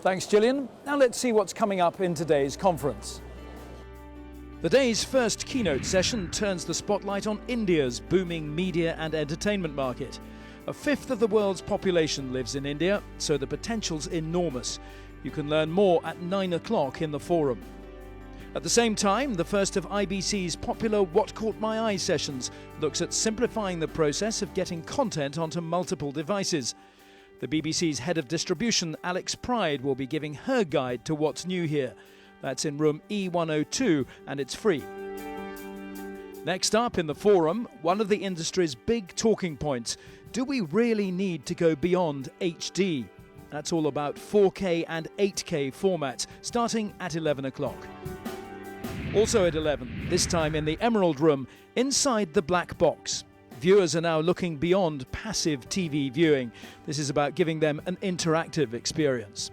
Thanks, Gillian. Now let's see what's coming up in today's conference. The day's first keynote session turns the spotlight on India's booming media and entertainment market. A fifth of the world's population lives in India, so the potential's enormous. You can learn more at 9 o'clock in the forum. At the same time, the first of IBC's popular What Caught My Eye sessions looks at simplifying the process of getting content onto multiple devices. The BBC's head of distribution, Alex Pride, will be giving her guide to what's new here. That's in room E102, and it's free. Next up in the forum, one of the industry's big talking points. Do we really need to go beyond HD? That's all about 4K and 8K formats, starting at 11 o'clock. Also at 11, this time in the Emerald Room, inside the black box. Viewers are now looking beyond passive TV viewing. This is about giving them an interactive experience.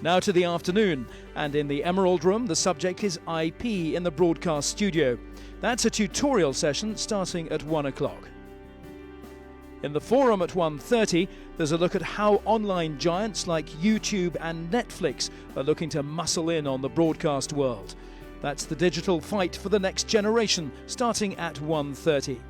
Now to the afternoon, and in the Emerald Room, the subject is IP in the broadcast studio. That's a tutorial session starting at 1 o'clock. In the forum at 1:30, there's a look at how online giants like YouTube and Netflix are looking to muscle in on the broadcast world. That's the digital fight for the next generation, starting at 1:30.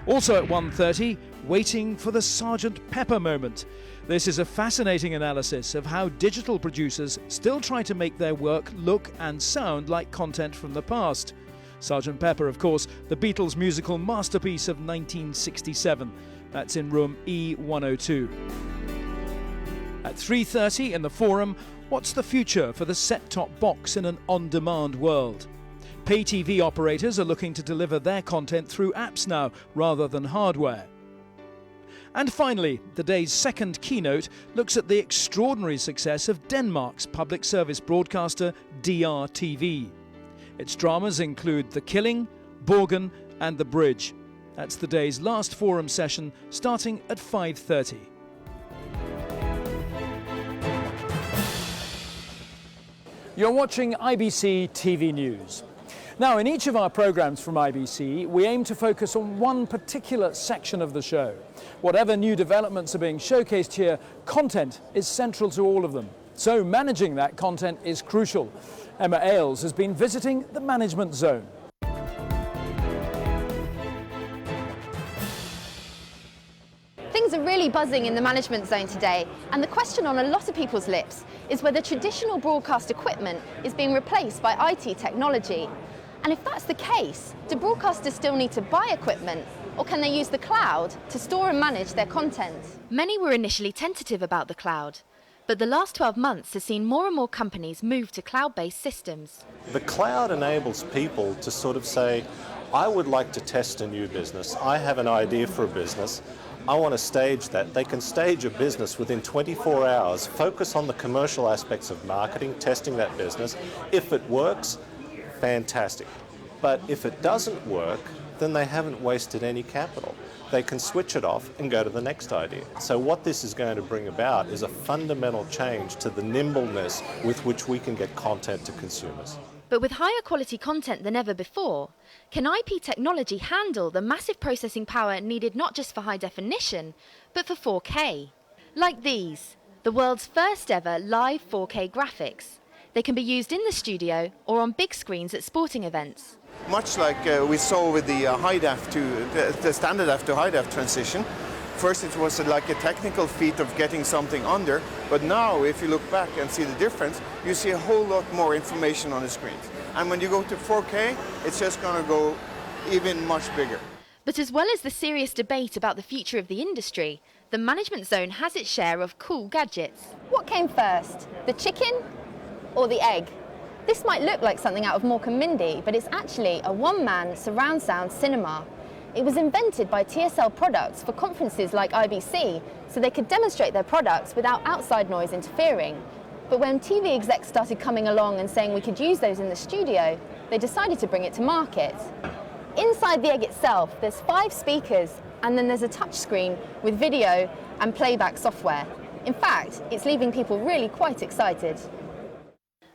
Also at 1:30, waiting for the Sergeant Pepper moment. This is a fascinating analysis of how digital producers still try to make their work look and sound like content from the past. Sergeant Pepper, of course, the Beatles' musical masterpiece of 1967. That's in room E102. At 3:30 in the forum, what's the future for the set-top box in an on-demand world? Pay TV operators are looking to deliver their content through apps now, rather than hardware. And finally, the day's second keynote looks at the extraordinary success of Denmark's public service broadcaster DRTV. Its dramas include The Killing, Borgen and The Bridge. That's the day's last forum session, starting at 5:30. You're watching IBC TV News. Now, in each of our programs from IBC, we aim to focus on one particular section of the show. Whatever new developments are being showcased here, content is central to all of them. So managing that content is crucial. Emma Ailes has been visiting the management zone. Things are really buzzing in the management zone today, and the question on a lot of people's lips is whether traditional broadcast equipment is being replaced by IT technology. And if that's the case, do broadcasters still need to buy equipment, or can they use the cloud to store and manage their content? Many were initially tentative about the cloud, but the last 12 months has seen more and more companies move to cloud-based systems. The cloud enables people to sort of say, I would like to test a new business. I have an idea for a business. I want to stage that. They can stage a business within 24 hours, focus on the commercial aspects of marketing, testing that business. If it works, fantastic. But if it doesn't work, then they haven't wasted any capital. They can switch it off and go to the next idea. So what this is going to bring about is a fundamental change to the nimbleness with which we can get content to consumers. But with higher quality content than ever before, can IP technology handle the massive processing power needed not just for high definition, but for 4K? Like these, the world's first ever live 4K graphics. They can be used in the studio or on big screens at sporting events. Much like we saw with the the standard def to high def transition, first it was like a technical feat of getting something under, but now if you look back and see the difference, you see a whole lot more information on the screens. And when you go to 4K, it's just going to go even much bigger. But as well as the serious debate about the future of the industry, the management zone has its share of cool gadgets. What came first, the chicken or the egg? This might look like something out of Mork and Mindy, but it's actually a one-man surround sound cinema. It was invented by TSL Products for conferences like IBC, so they could demonstrate their products without outside noise interfering. But when TV execs started coming along and saying we could use those in the studio, they decided to bring it to market. Inside the egg itself, there's 5 speakers, and then there's a touch screen with video and playback software. In fact, it's leaving people really quite excited.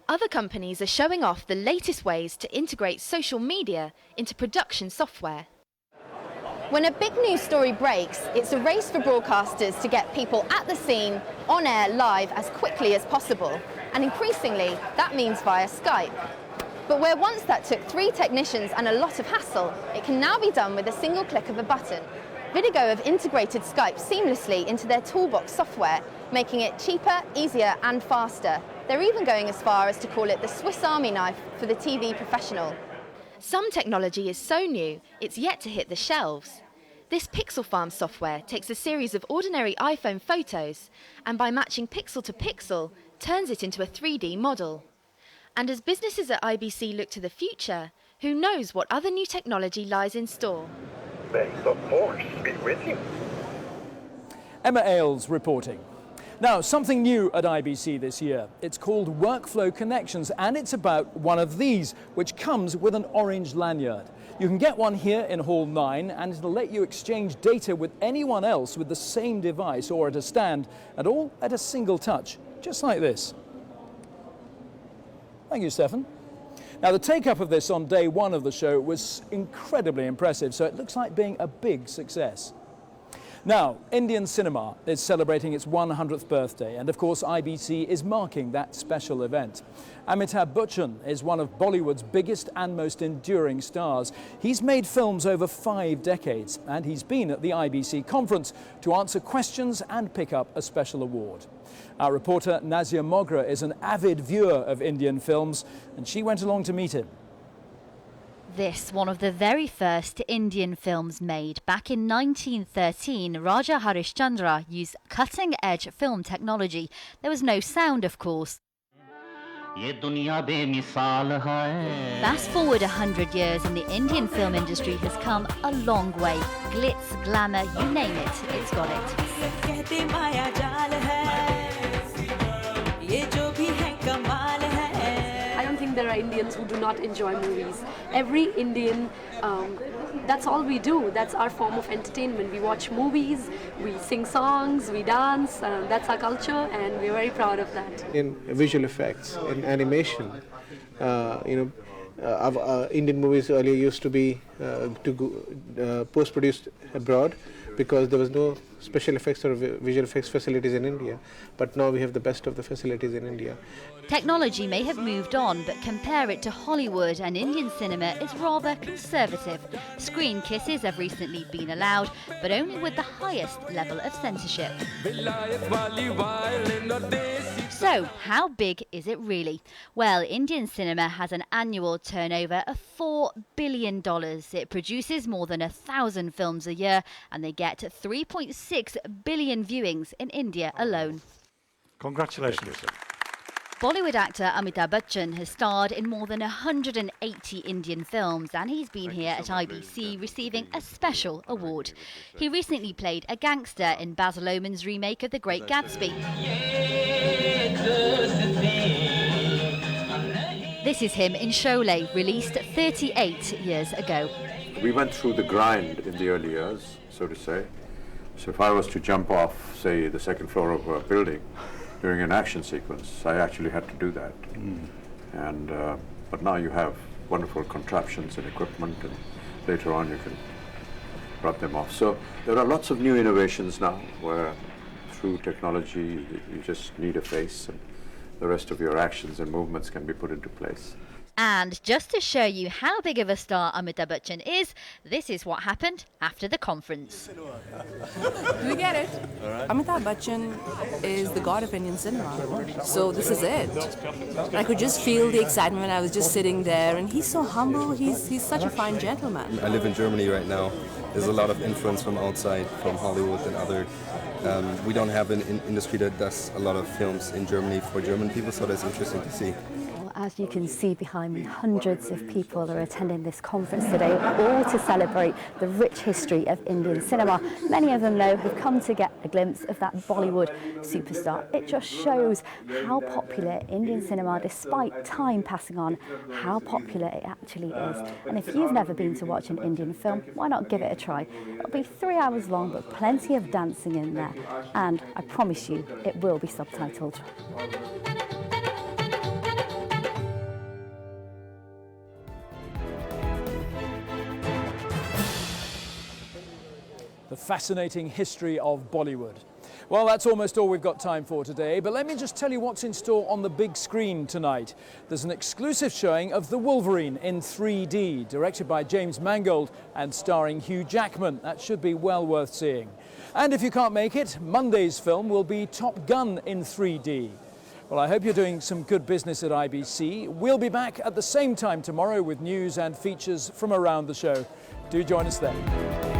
Other companies are showing off the latest ways to integrate social media into production software. When a big news story breaks, it's a race for broadcasters to get people at the scene on air live as quickly as possible, and increasingly that means via Skype. But where once that took 3 technicians and a lot of hassle, it can now be done with a single click of a button. Vidigo have integrated Skype seamlessly into their toolbox software, making it cheaper, easier and faster. They're even going as far as to call it the Swiss Army knife for the TV professional. Some technology is so new, it's yet to hit the shelves. This Pixel Farm software takes a series of ordinary iPhone photos and by matching pixel to pixel, turns it into a 3D model. And as businesses at IBC look to the future, who knows what other new technology lies in store? May the force be with you. Emma Ailes reporting. Now, something new at IBC this year. It's called Workflow Connections, and it's about one of these, which comes with an orange lanyard. You can get one here in Hall 9, and it'll let you exchange data with anyone else with the same device or at a stand, and all at a single touch, just like this. Thank you, Stefan. Now, the take-up of this on day 1 of the show was incredibly impressive, so it looks like being a big success. Now, Indian cinema is celebrating its 100th birthday, and of course IBC is marking that special event. Amitabh Bachchan is one of Bollywood's biggest and most enduring stars. He's made films over 5 decades, and he's been at the IBC conference to answer questions and pick up a special award. Our reporter Nazia Mogra is an avid viewer of Indian films, and she went along to meet him. This, one of the very first Indian films made. Back in 1913, Raja Harishchandra used cutting-edge film technology. There was no sound, of course. Fast forward 100 years and the Indian film industry has come a long way. Glitz, glamour, you name it, it's got it. I don't think there are Indians who do not enjoy movies. Every Indian, that's all we do. That's our form of entertainment. We watch movies, we sing songs, we dance. That's our culture, and we're very proud of that. In visual effects, in animation, Indian movies earlier used to be post-produced abroad because there was no special effects or visual effects facilities in India. But now we have the best of the facilities in India. Technology may have moved on, but compare it to Hollywood and Indian cinema is rather conservative. Screen kisses have recently been allowed, but only with the highest level of censorship. So, how big is it really? Well, Indian cinema has an annual turnover of $4 billion. It produces more than 1,000 films a year, and they get 3.6 billion viewings in India alone. Congratulations. Bollywood actor Amitabh Bachchan has starred in more than 180 Indian films, and he's been here at IBC receiving a special award. He recently played a gangster in Baz Luhrmann's remake of The Great Gatsby. This is him in Sholay, released 38 years ago. We went through the grind in the early years, so to say. So if I was to jump off, say, the second floor of a building during an action sequence, I actually had to do that. And but now you have wonderful contraptions and equipment, and later on you can rub them off. So there are lots of new innovations now where through technology you just need a face and the rest of your actions and movements can be put into place. And just to show you how big of a star Amitabh Bachchan is, this is what happened after the conference. We get it. Amitabh Bachchan is the god of Indian cinema. So this is it. I could just feel the excitement when I was just sitting there, and he's so humble, he's such a fine gentleman. I live in Germany right now. There's a lot of influence from outside, from Hollywood and other. We don't have an industry that does a lot of films in Germany for German people, so that's interesting to see. As you can see behind me, hundreds of people are attending this conference today, all to celebrate the rich history of Indian cinema. Many of them, though, have come to get a glimpse of that Bollywood superstar. It just shows how popular Indian cinema, despite time passing on, how popular it actually is. And if you've never been to watch an Indian film, why not give it a try? It'll be 3 hours long, but plenty of dancing in there. And I promise you, it will be subtitled. The fascinating history of Bollywood. Well, that's almost all we've got time for today, but let me just tell you what's in store on the big screen tonight. There's an exclusive showing of The Wolverine in 3D, directed by James Mangold and starring Hugh Jackman. That should be well worth seeing. And if you can't make it, Monday's film will be Top Gun in 3D. Well, I hope you're doing some good business at IBC. We'll be back at the same time tomorrow with news and features from around the show. Do join us then.